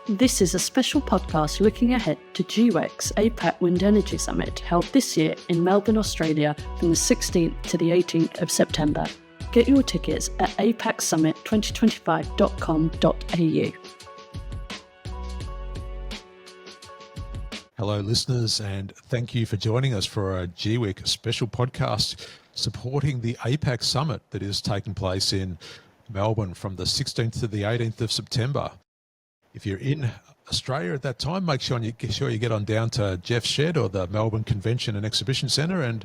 This is a special podcast looking ahead to GWEC's APAC Wind Energy Summit held this year in Melbourne, Australia from the 16th to the 18th of September. Get your tickets at apacsummit2025.com.au. Hello listeners, and thank you for joining us for a GWEC special podcast supporting the APAC Summit that is taking place in Melbourne from the 16th to the 18th of September. If you're in Australia at that time, make sure you get on down to Jeff's Shed or the Melbourne Convention and Exhibition Centre, and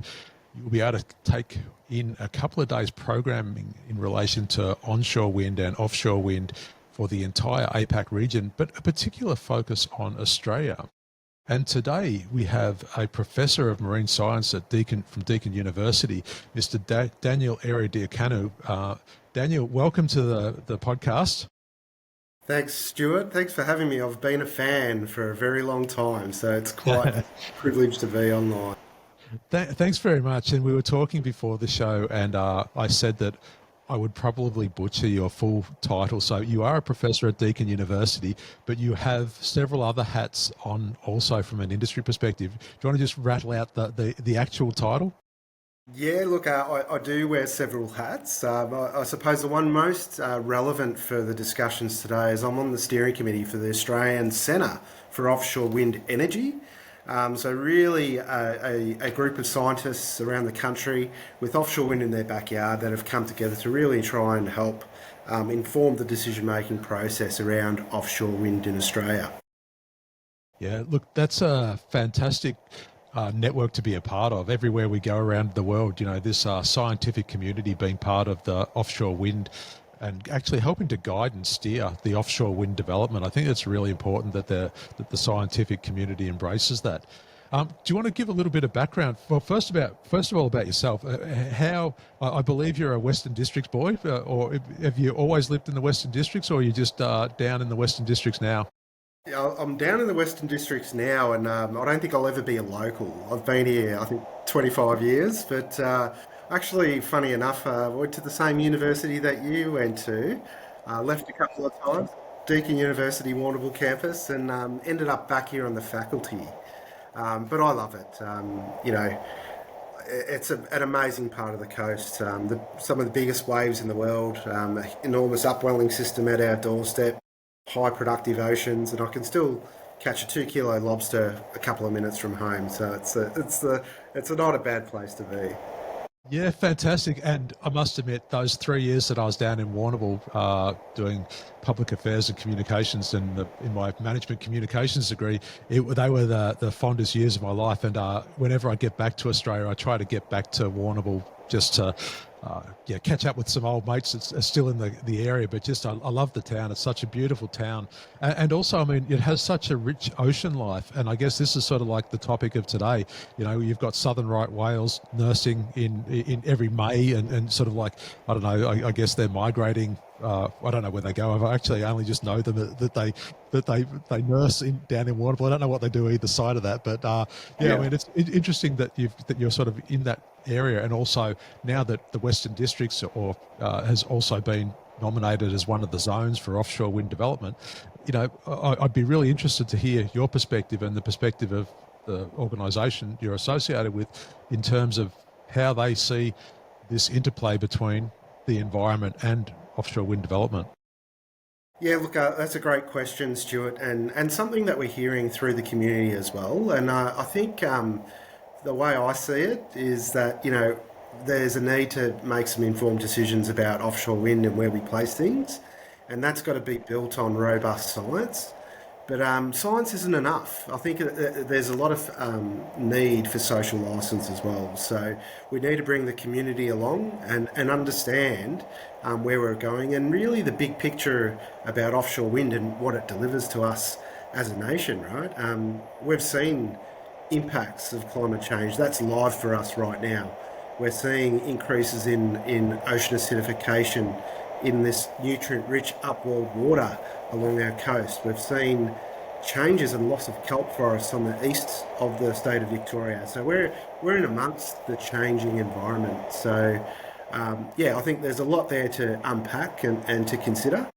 you'll be able to take in a couple of days programming in relation to onshore wind and offshore wind for the entire APAC region, but a particular focus on Australia. And today we have a professor of marine science from Deakin University, Mr. Daniel Ierodiacono. Daniel, welcome to the podcast. Thanks, Stewart. Thanks for having me. I've been a fan for a very long time, so it's quite a privilege to be online. Thanks very much. And we were talking before the show, and I said that I would probably butcher your full title. So you are a professor at Deakin University, but you have several other hats on also from an industry perspective. Do you want to just rattle out the actual title? Yeah, look, I do wear several hats. I suppose the one most relevant for the discussions today is I'm on the steering committee for the Australian Centre for Offshore Wind Energy. So really a group of scientists around the country with offshore wind in their backyard that have come together to really try and help inform the decision-making process around offshore wind in Australia. Yeah, look, that's a fantastic network to be a part of. Everywhere we go around the world, you know, this scientific community being part of the offshore wind and actually helping to guide and steer the offshore wind development. I think it's really important that the scientific community embraces that. Do you want to give a little bit of background? Well, first of all, about yourself. How I believe you're a Western Districts boy, or have you always lived in the Western Districts, or are you just down in the Western Districts now? Yeah, I'm down in the Western Districts now, and I don't think I'll ever be a local. I've been here, I think, 25 years, but actually, funny enough, I went to the same university that you went to, left a couple of times, Deakin University Warrnambool campus, and ended up back here on the faculty. But I love it. You know, it's an amazing part of the coast. Some of the biggest waves in the world, enormous upwelling system at our doorstep, high productive oceans, and I can still catch a 2-kilo lobster a couple of minutes from home. So it's not a bad place to be. Yeah, fantastic. And I must admit, those 3 years that I was down in Warrnambool doing public affairs and communications and in my management communications degree, they were the fondest years of my life. And whenever I get back to Australia, I try to get back to Warrnambool just to catch up with some old mates that's still in the area. But just I love the town. It's such a beautiful town, and also, I mean, it has such a rich ocean life. And I guess this is sort of like the topic of today. You know, you've got southern right whales nursing in every May, and sort of like, I don't know, I guess they're migrating. I don't know where they go. I've actually only just know them that they nurse down in Warrnambool. I don't know what they do either side of that, but I mean, it's interesting that you're sort of in that area, and also now that the Western Districts has also been nominated as one of the zones for offshore wind development. You know, I'd be really interested to hear your perspective and the perspective of the organisation you're associated with in terms of how they see this interplay between the environment and offshore wind development. Yeah, look, that's a great question, Stuart, and something that we're hearing through the community as well. And I think the way I see it is that, you know, there's a need to make some informed decisions about offshore wind and where we place things, and that's got to be built on robust science. But science isn't enough. I think there's a lot of need for social licence as well. So we need to bring the community along and understand where we're going, and really the big picture about offshore wind and what it delivers to us as a nation, right? We've seen impacts of climate change. That's live for us right now. We're seeing increases in ocean acidification in this nutrient-rich upwelled water along our coast. We've seen changes and loss of kelp forests on the east of the state of Victoria. So we're in amongst the changing environment. So I think there's a lot there to unpack and to consider.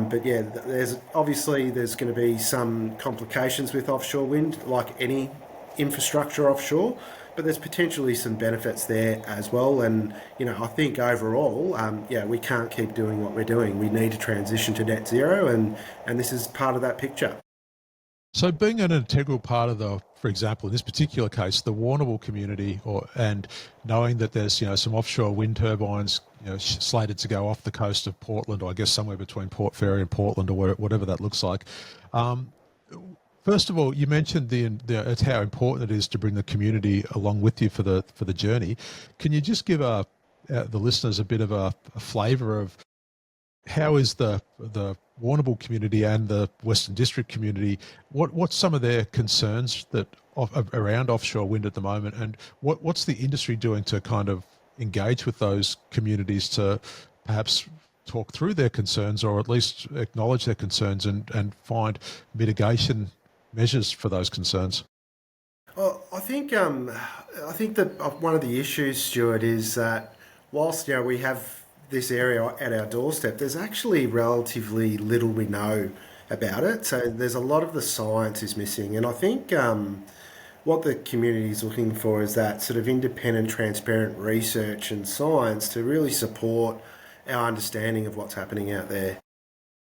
But yeah, there's going to be some complications with offshore wind, like any infrastructure offshore. But there's potentially some benefits there as well. And I think overall, we can't keep doing what we're doing. We need to transition to net zero, and this is part of that picture. So being an integral part of for example, in this particular case, the Warrnambool community, and knowing that there's, some offshore wind turbines, slated to go off the coast of Portland, or I guess somewhere between Port Fairy and Portland, or whatever that looks like. First of all, you mentioned it's how important it is to bring the community along with you for the journey. Can you just give the listeners a bit of a flavour of how is the Warrnambool community and the Western District community, what's some of their concerns around offshore wind at the moment, and what's the industry doing to kind of engage with those communities to perhaps talk through their concerns, or at least acknowledge their concerns and find mitigation measures for those concerns? Well, I think that one of the issues, Stuart, is that whilst we have this area at our doorstep, there's actually relatively little we know about it. So there's a lot of the science is missing, and I think what the community is looking for is that sort of independent, transparent research and science to really support our understanding of what's happening out there.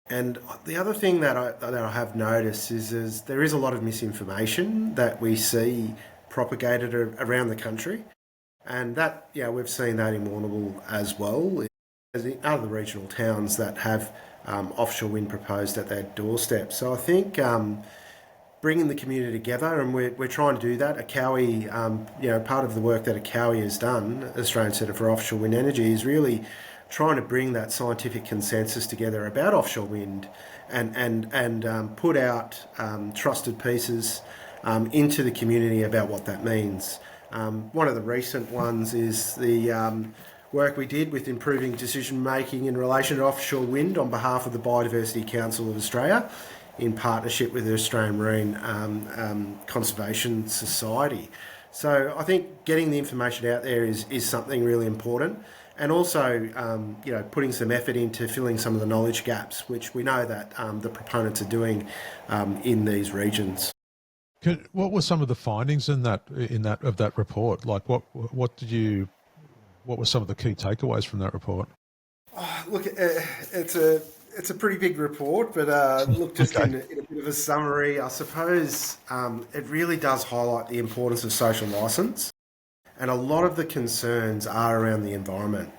And the other thing that I have noticed is there is a lot of misinformation that we see propagated around the country, and that we've seen that in Warrnambool as well, as in other regional towns that have offshore wind proposed at their doorstep. So I think bringing the community together, and we're trying to do that. ACOWI, part of the work that ACOWI has done, Australian Centre for Offshore Wind Energy, is really trying to bring that scientific consensus together about offshore wind, and put out trusted pieces into the community about what that means. One of the recent ones is the work we did with improving decision making in relation to offshore wind on behalf of the Biodiversity Council of Australia, in partnership with the Australian Marine Conservation Society. So I think getting the information out there is something really important, and also putting some effort into filling some of the knowledge gaps, which we know that the proponents are doing in these regions. What were some of the findings of that report? Like what were some of the key takeaways from that report? Look, it's a pretty big report, but look, just in a bit of a summary, I suppose it really does highlight the importance of social licence, and a lot of the concerns are around the environment.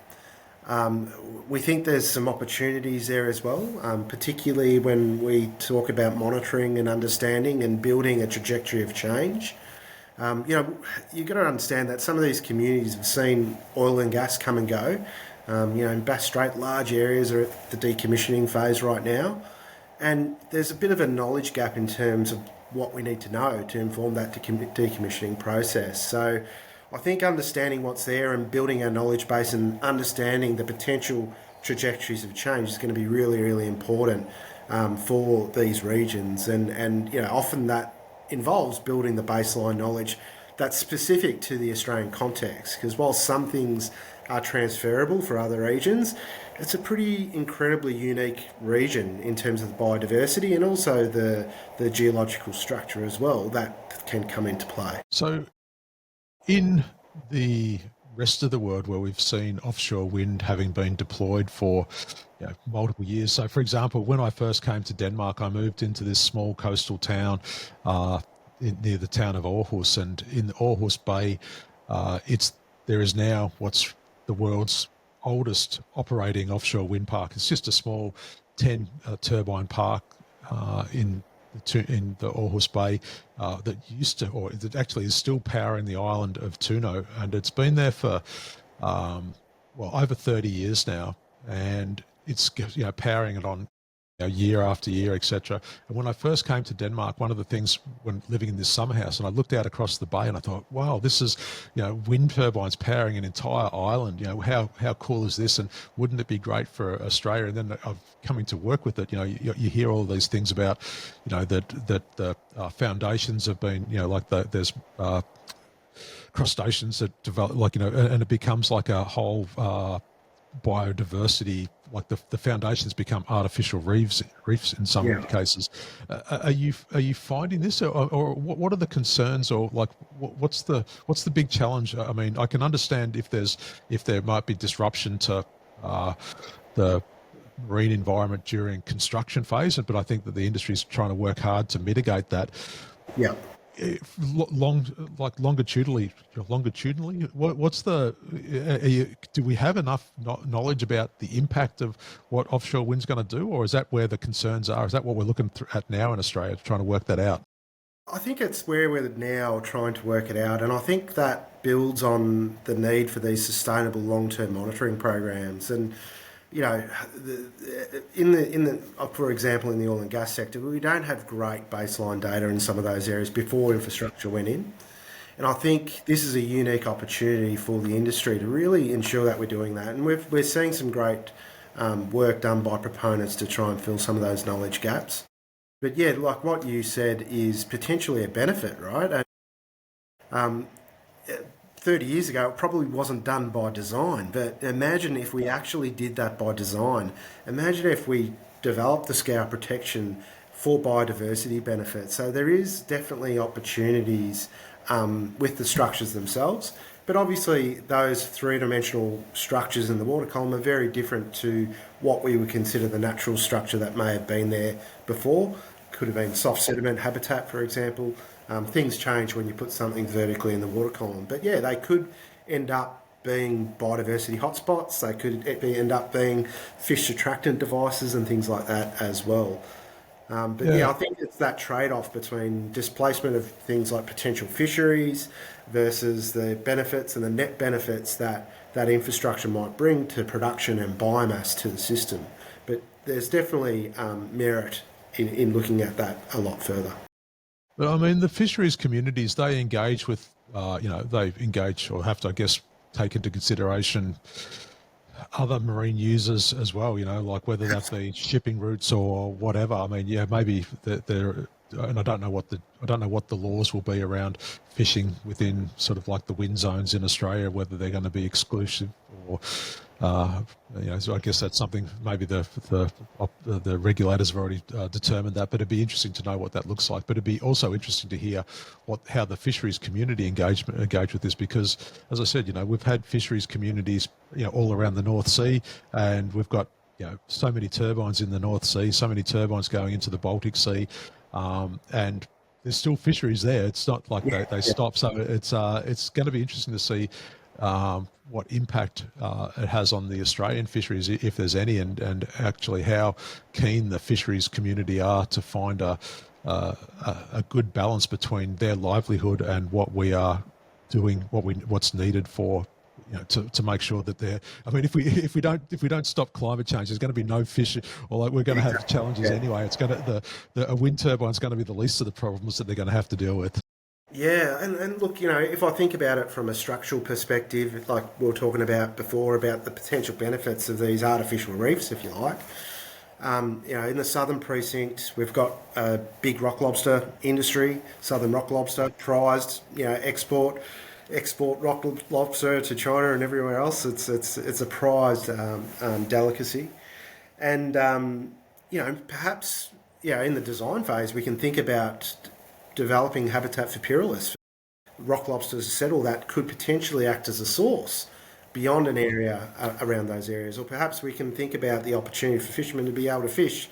We think there's some opportunities there as well, particularly when we talk about monitoring and understanding and building a trajectory of change. You've got to understand that some of these communities have seen oil and gas come and go. In Bass Strait, large areas are at the decommissioning phase right now. And there's a bit of a knowledge gap in terms of what we need to know to inform that decommissioning process. So I think understanding what's there and building our knowledge base and understanding the potential trajectories of change is going to be really, really important for these regions. And often that involves building the baseline knowledge that's specific to the Australian context, because while some things are transferable for other regions, it's a pretty incredibly unique region in terms of the biodiversity and also the geological structure as well that can come into play. So in the rest of the world where we've seen offshore wind having been deployed for multiple years. So, for example, when I first came to Denmark, I moved into this small coastal town near the town of Aarhus, and in Aarhus Bay, there is now what's the world's oldest operating offshore wind park. It's just a small 10 turbine park in the Aarhus Bay that used to, or that actually is still powering the island of Tuno, and it's been there for over 30 years now, and it's powering it on year after year, etc. And when I first came to Denmark, one of the things when living in this summer house, and I looked out across the bay and I thought, wow, this is wind turbines powering an entire island. How cool is this? And wouldn't it be great for Australia? And then I've coming to work with it. You hear all these things about that the foundations have been there's crustaceans that develop and it becomes like a whole biodiversity like the foundations become artificial reefs in some cases. Are you finding this, or what are the concerns, or like what's the big challenge? I mean, I can understand if there might be disruption to the marine environment during construction phase, but I think that the industry is trying to work hard to mitigate that. Yeah. Longitudinally, what's the? Do we have enough knowledge about the impact of what offshore wind's going to do, or is that where the concerns are? Is that what we're looking at now in Australia, trying to work that out? I think it's where we're now trying to work it out, and I think that builds on the need for these sustainable long-term monitoring programs. And you know, for example, in the oil and gas sector, we don't have great baseline data in some of those areas before infrastructure went in. And I think this is a unique opportunity for the industry to really ensure that we're doing that. And we're seeing some great work done by proponents to try and fill some of those knowledge gaps. But yeah, like what you said is potentially a benefit, right? And, 30 years ago, it probably wasn't done by design, but imagine if we actually did that by design. Imagine if we developed the scour protection for biodiversity benefits. So there is definitely opportunities with the structures themselves, but obviously those three-dimensional structures in the water column are very different to what we would consider the natural structure that may have been there before. Could have been soft sediment habitat, for example. Things change when you put something vertically in the water column. But yeah, they could end up being biodiversity hotspots. They could end up being fish attractant devices and things like that as well. But I think it's that trade-off between displacement of things like potential fisheries versus the benefits and the net benefits that infrastructure might bring to production and biomass to the system. But there's definitely merit in looking at that a lot further. But I mean, the fisheries communities, they engage with, they engage or have to, I guess, take into consideration other marine users as well, like whether that be shipping routes or whatever. I mean, maybe they're, and I don't know what the laws will be around fishing within sort of like the wind zones in Australia, whether they're going to be exclusive or, so I guess that's something maybe the regulators have already determined that, but it'd be interesting to know what that looks like. But it'd be also interesting to hear how the fisheries community engage with this, because as I said, we've had fisheries communities, all around the North Sea, and we've got, so many turbines in the North Sea, so many turbines going into the Baltic Sea, and there's still fisheries there. It's not like they stop. So it's going to be interesting to see what impact it has on the Australian fisheries, if there's any, and actually how keen the fisheries community are to find a good balance between their livelihood and what we are doing, what's needed for, to make sure that they're. I mean, if we don't stop climate change, there's going to be no fish, or like we're going to have challenges anyway. It's going to a wind turbine is going to be the least of the problems that they're going to have to deal with. Yeah, and look, if I think about it from a structural perspective, like we were talking about before, about the potential benefits of these artificial reefs, if you like. In the southern precinct, we've got a big rock lobster industry, southern rock lobster, prized, export rock lobster to China and everywhere else. It's a prized delicacy, and perhaps in the design phase we can think about developing habitat for pyrrhus, rock lobsters to settle, that could potentially act as a source beyond an area around those areas. Or perhaps we can think about the opportunity for fishermen to be able to fish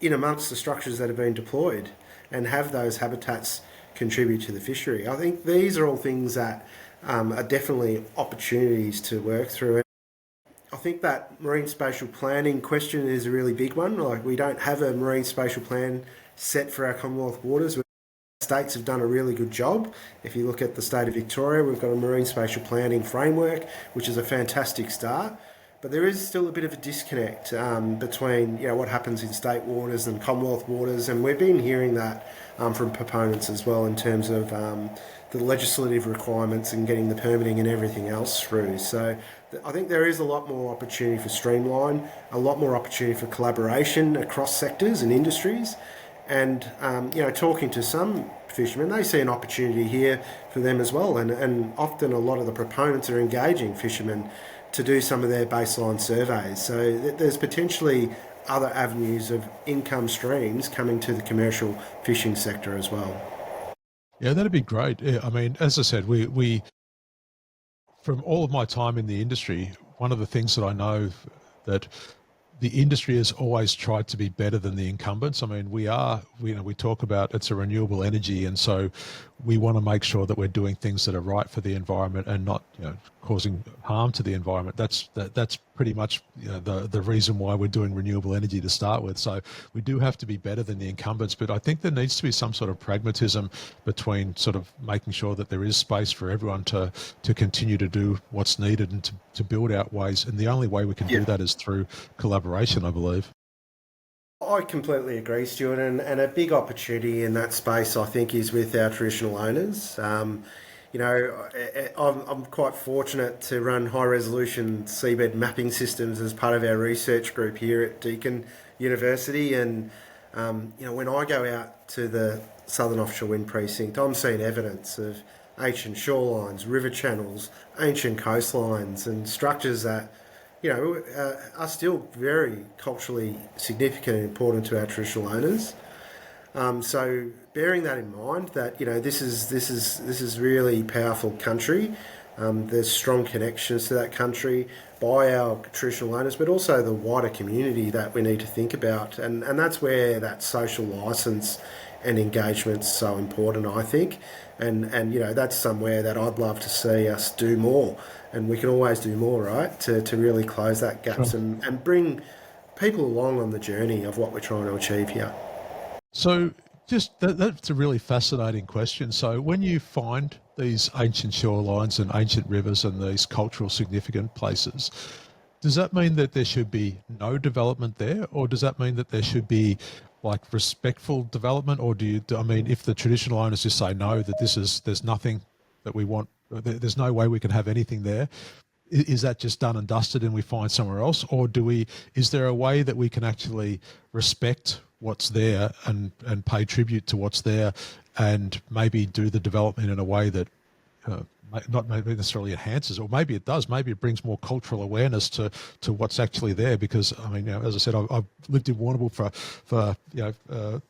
in amongst the structures that have been deployed and have those habitats contribute to the fishery. I think these are all things that are definitely opportunities to work through. I think that marine spatial planning question is a really big one. Like, we don't have a marine spatial plan set for our Commonwealth waters. States have done a really good job. If you look at the state of Victoria, we've got a marine spatial planning framework, which is a fantastic start. But there is still a bit of a disconnect between what happens in state waters and Commonwealth waters, and we've been hearing that from proponents as well in terms of the legislative requirements and getting the permitting and everything else through. So I think there is a lot more opportunity for streamline, a lot more opportunity for collaboration across sectors and industries. And, talking to some fishermen, they see an opportunity here for them as well. And often a lot of the proponents are engaging fishermen to do some of their baseline surveys. So there's potentially other avenues of income streams coming to the commercial fishing sector as well. Yeah, that'd be great. Yeah, I mean, as I said, we from all of my time in the industry, one of the things that I know that the industry has always tried to be better than the incumbents. I mean, we talk about it's a renewable energy, and so we want to make sure that we're doing things that are right for the environment and not, causing harm to the environment. That's pretty much the reason why we're doing renewable energy to start with. So we do have to be better than the incumbents, but I think there needs to be some sort of pragmatism between sort of making sure that there is space for everyone to continue to do what's needed and to build out ways. And the only way we can do that is through collaboration, I believe. I completely agree, Stuart, and a big opportunity in that space, I think, is with our traditional owners. I'm quite fortunate to run high-resolution seabed mapping systems as part of our research group here at Deakin University, and when I go out to the Southern Offshore Wind Precinct, I'm seeing evidence of ancient shorelines, river channels, ancient coastlines, and structures that are still very culturally significant and important to our traditional owners. So bearing that in mind, that this is really powerful country. There's strong connections to that country by our traditional owners, but also the wider community that we need to think about, and that's where that social license and engagement's so important, I think, and that's somewhere that I'd love to see us do more. And we can always do more, right, to really close that gaps and bring people along on the journey of what we're trying to achieve here. So just that's a really fascinating question. So when you find these ancient shorelines and ancient rivers and these cultural significant places, does that mean that there should be no development there, or does that mean that there should be like respectful development? Or if the traditional owners just say no, that there's nothing that we want, there's no way we can have anything there, is that just done and dusted and we find somewhere else? Or is there a way that we can actually respect what's there and pay tribute to what's there and maybe do the development in a way that not maybe necessarily enhances, or maybe it does, maybe it brings more cultural awareness to what's actually there? Because as I said, I've lived in Warrnambool for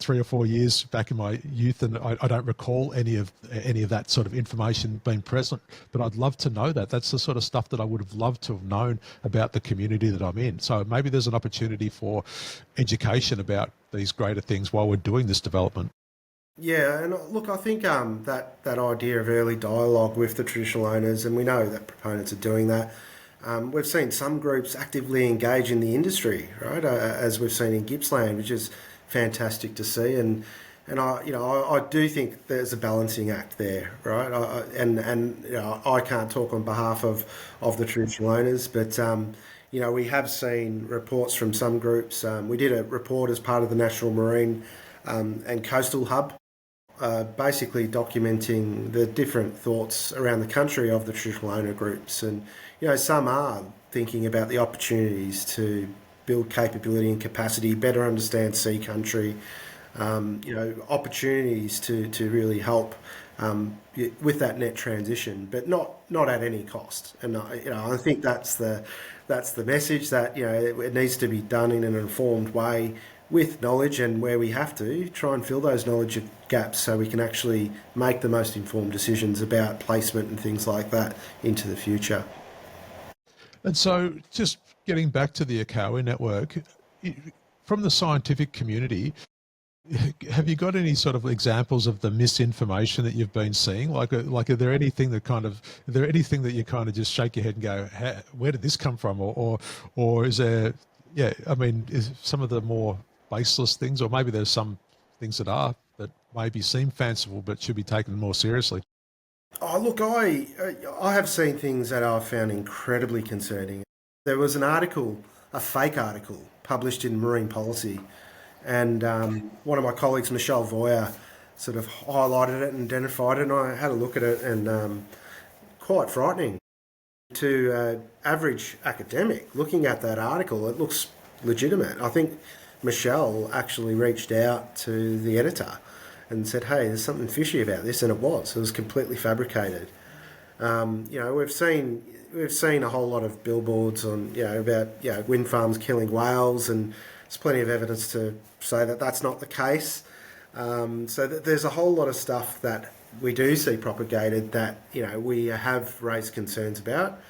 3 or 4 years back in my youth, and I don't recall any of that sort of information being present, but I'd love to know that. That's the sort of stuff that I would have loved to have known about the community that I'm in. So maybe there's an opportunity for education about these greater things while we're doing this development. Yeah, and look, I think that idea of early dialogue with the traditional owners, and we know that proponents are doing that. We've seen some groups actively engage in the industry, right? As we've seen in Gippsland, which is fantastic to see. And I do think there's a balancing act there, right? I can't talk on behalf of the traditional owners, but we have seen reports from some groups. We did a report as part of the National Marine and Coastal Hub, basically documenting the different thoughts around the country of the traditional owner groups. And, some are thinking about the opportunities to build capability and capacity, better understand sea country, opportunities to really help with that net transition, but not at any cost. And, I think that's the message, that, it needs to be done in an informed way, with knowledge, and where we have to try and fill those knowledge gaps so we can actually make the most informed decisions about placement and things like that into the future. And so just getting back to the Ierodiaconou network, from the scientific community, have you got any sort of examples of the misinformation that you've been seeing? Like, are there anything that you kind of just shake your head and go, where did this come from? Or is there, is some of the more baseless things, or maybe there's some things that maybe seem fanciful but should be taken more seriously? Oh, look, I have seen things that I've found incredibly concerning. There was an article, a fake article, published in Marine Policy, and one of my colleagues, Michelle Voyer, sort of highlighted it and identified it, and I had a look at it, and quite frightening. To average academic, looking at that article, it looks legitimate. I think Michelle actually reached out to the editor and said, hey, there's something fishy about this, and it was completely fabricated. We've seen we've seen a whole lot of billboards on, about, wind farms killing whales, and there's plenty of evidence to say that that's not the case. There's a whole lot of stuff that we do see propagated that, we have raised concerns about.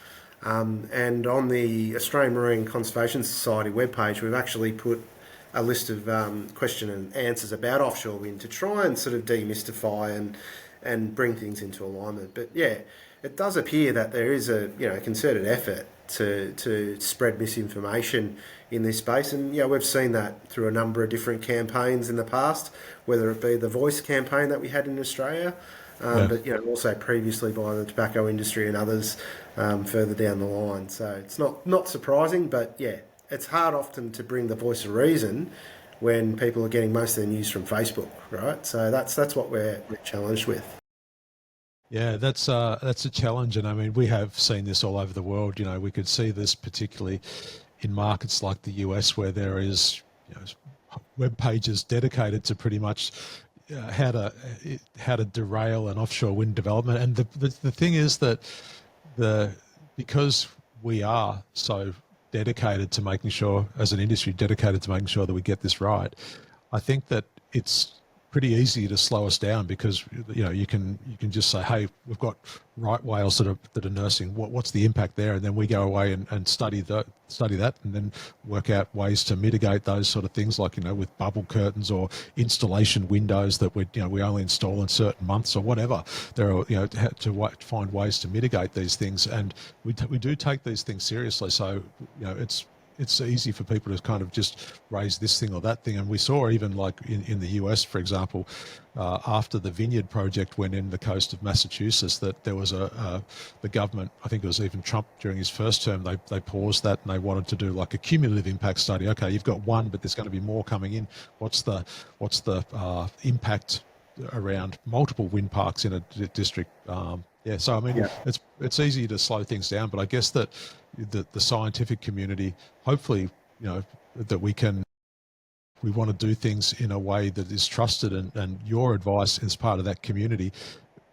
And on the Australian Marine Conservation Society webpage, we've actually put a list of question and answers about offshore wind to try and sort of demystify and bring things into alignment. But yeah, it does appear that there is a concerted effort to spread misinformation in this space, and we've seen that through a number of different campaigns in the past, whether it be the Voice campaign that we had in Australia, but also previously by the tobacco industry and others further down the line. So it's not surprising, but yeah, it's hard often to bring the voice of reason when people are getting most of their news from Facebook, right? So that's what we're challenged with. Yeah, that's a challenge, and I mean we have seen this all over the world. We could see this particularly in markets like the US, where there is web pages dedicated to pretty much how to derail an offshore wind development. And the thing is that because we are so dedicated to making sure, as an industry, dedicated to making sure that we get this right, I think that it's pretty easy to slow us down, because you can just say, hey, we've got right whales that are nursing. What's the impact there? And then we go away and study that, and then work out ways to mitigate those sort of things, like with bubble curtains or installation windows that we only install in certain months or whatever. There are to find ways to mitigate these things, and we do take these things seriously. So it's easy for people to kind of just raise this thing or that thing. And we saw even like in the US, for example, after the Vineyard project went in the coast of Massachusetts, that there was the government, I think it was even Trump during his first term, they paused that and they wanted to do like a cumulative impact study. Okay, you've got one, but there's going to be more coming in. What's the impact around multiple wind parks in a district? So I mean, it's easy to slow things down, but I guess that the scientific community, hopefully, that we want to do things in a way that is trusted, and your advice as part of that community,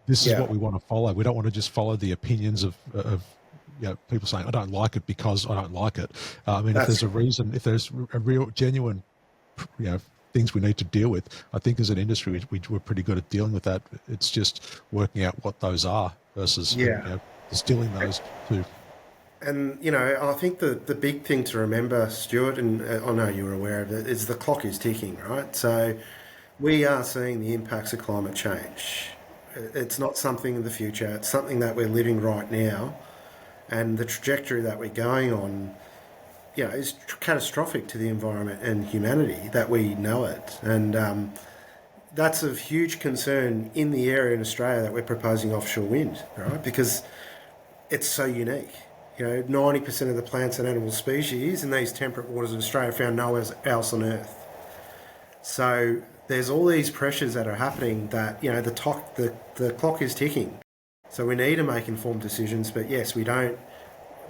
this is what we want to follow. We don't want to just follow the opinions of people saying, I don't like it because I don't like it. I mean, if there's a reason, if there's a real genuine, things we need to deal with, I think as an industry we're pretty good at dealing with that. It's just working out what those are versus distilling those too. And I think the big thing to remember, Stuart, and I know you're aware of it, is the clock is ticking, right? So we are seeing the impacts of climate change. It's not something in the future, it's something that we're living right now, and the trajectory that we're going on is catastrophic to the environment and humanity that we know it. And that's of huge concern in the area in Australia that we're proposing offshore wind, right? Because it's so unique. 90% of the plants and animal species in these temperate waters of Australia are found nowhere else on Earth. So there's all these pressures that are happening that, the clock is ticking. So we need to make informed decisions, but yes, we don't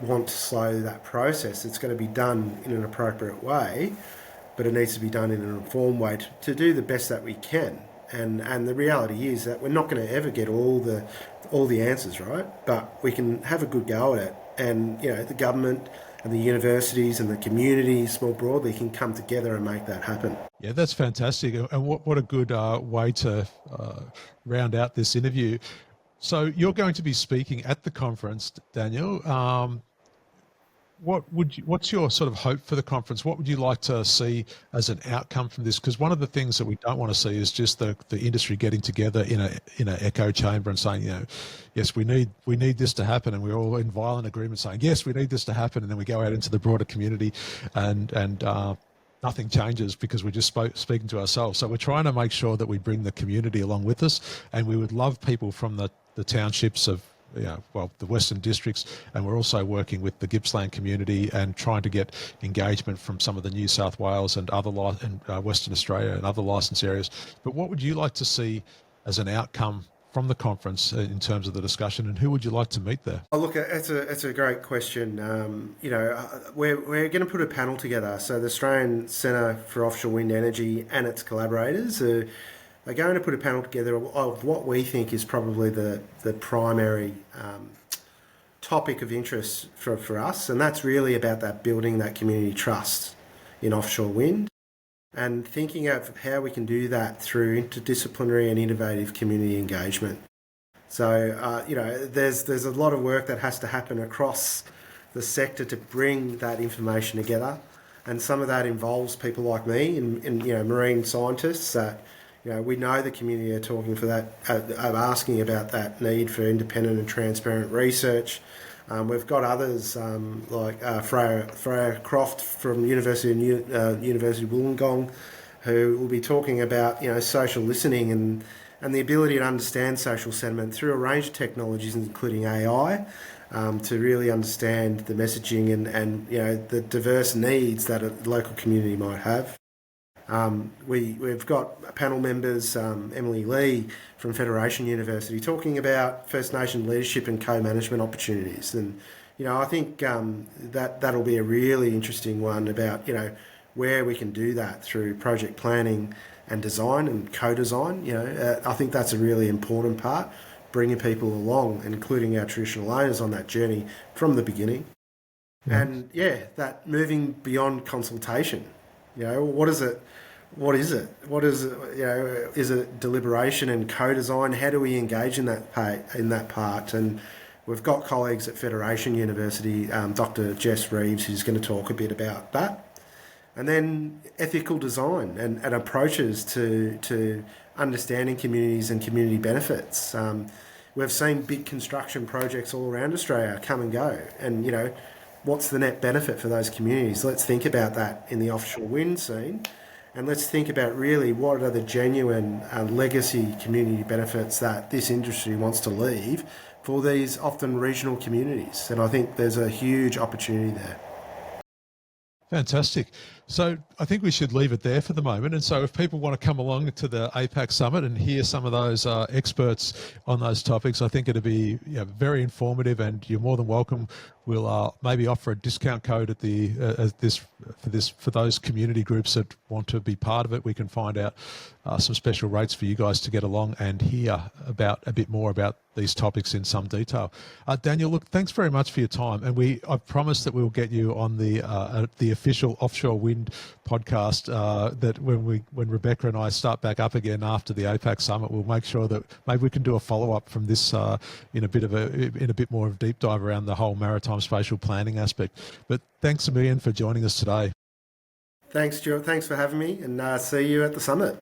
want to slow that process. It's going to be done in an appropriate way, but it needs to be done in an informed way to do the best that we can. And the reality is that we're not going to ever get all the answers right, but we can have a good go at it. And the government and the universities and the communities more broadly can come together and make that happen. Yeah, that's fantastic. And what a good way to round out this interview. So you're going to be speaking at the conference, Daniel. What's your sort of hope for the conference? What would you like to see as an outcome from this? Because one of the things that we don't want to see is just the industry getting together in an echo chamber and saying, yes, we need this to happen, and we're all in violent agreement saying, yes, we need this to happen, and then we go out into the broader community and nothing changes because we're just speaking to ourselves. So we're trying to make sure that we bring the community along with us, and we would love people from the townships of the Western districts, and we're also working with the Gippsland community and trying to get engagement from some of the New South Wales and other Western Australia and other licence areas. But what would you like to see as an outcome from the conference in terms of the discussion, and who would you like to meet there? Oh, look, it's a great question. We're going to put a panel together. So the Australian Centre for Offshore Wind Energy and its collaborators are going to put a panel together of what we think is probably the primary topic of interest for us, and that's really about that building that community trust in offshore wind and thinking of how we can do that through interdisciplinary and innovative community engagement. So, there's a lot of work that has to happen across the sector to bring that information together, and some of that involves people like me and marine scientists that we know the community are talking for that, are asking about that need for independent and transparent research. We've got others like Freya Croft from University Wollongong, who will be talking about social listening and the ability to understand social sentiment through a range of technologies, including AI, to really understand the messaging and the diverse needs that a local community might have. We've got panel members, Emily Lee from Federation University, talking about First Nation leadership and co-management opportunities. And, I think that'll be a really interesting one about, where we can do that through project planning and design and co-design. I think that's a really important part, bringing people along, including our traditional owners on that journey from the beginning. Yeah. And, that moving beyond consultation. What is it? What is it? Is it deliberation and co-design? How do we engage in that part? And we've got colleagues at Federation University, Dr. Jess Reeves, who's going to talk a bit about that. And then ethical design and approaches to understanding communities and community benefits. We've seen big construction projects all around Australia come and go. And, what's the net benefit for those communities? Let's think about that in the offshore wind scene. And let's think about really what are the genuine legacy community benefits that this industry wants to leave for these often regional communities. And I think there's a huge opportunity there. Fantastic. So I think we should leave it there for the moment. And so if people want to come along to the APAC Summit and hear some of those experts on those topics, I think it'd be very informative, and you're more than welcome. We'll maybe offer a discount code at for those community groups that want to be part of it. We can find out some special rates for you guys to get along and hear about a bit more about these topics in some detail. Daniel, look, thanks very much for your time, and I promise that we'll get you on the official Offshore Wind podcast. That when Rebecca and I start back up again after the APAC Summit, we'll make sure that maybe we can do a follow up from this in a bit more of a deep dive around the whole maritime spatial planning aspect. But thanks a million for joining us today. Thanks, Stuart. Thanks for having me, and see you at the summit.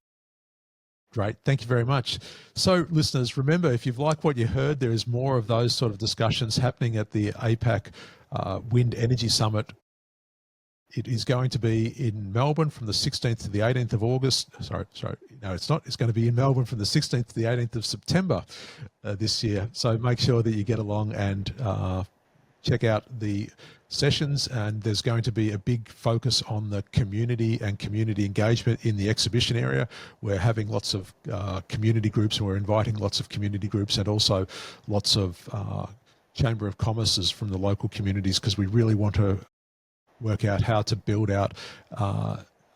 Great. Thank you very much. So listeners, remember, if you've liked what you heard, there is more of those sort of discussions happening at the APAC Wind Energy Summit. It is going to be in Melbourne from the 16th to the 18th of August. No, it's not. It's going to be in Melbourne from the 16th to the 18th of September this year. So make sure that you get along and check out the sessions, and there's going to be a big focus on the community and community engagement in the exhibition area. We're having lots of community groups, and we're inviting lots of community groups and also lots of Chamber of Commerces from the local communities, because we really want to work out how to build out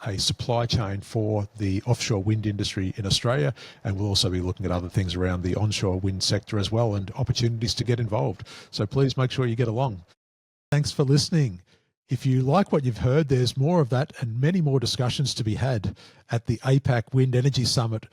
a supply chain for the offshore wind industry in Australia, and we'll also be looking at other things around the onshore wind sector as well, and opportunities to get involved. So please make sure you get along. Thanks for listening. If you like what you've heard, there's more of that and many more discussions to be had at the APAC Wind Energy Summit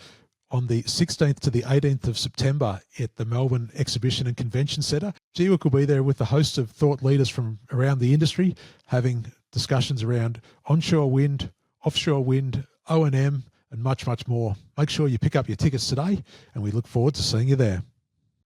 on the 16th to the 18th of September at the Melbourne Exhibition and Convention Centre. GWEC will be there with a host of thought leaders from around the industry, having discussions around onshore wind, offshore wind, O&M, and much, much more. Make sure you pick up your tickets today, and we look forward to seeing you there.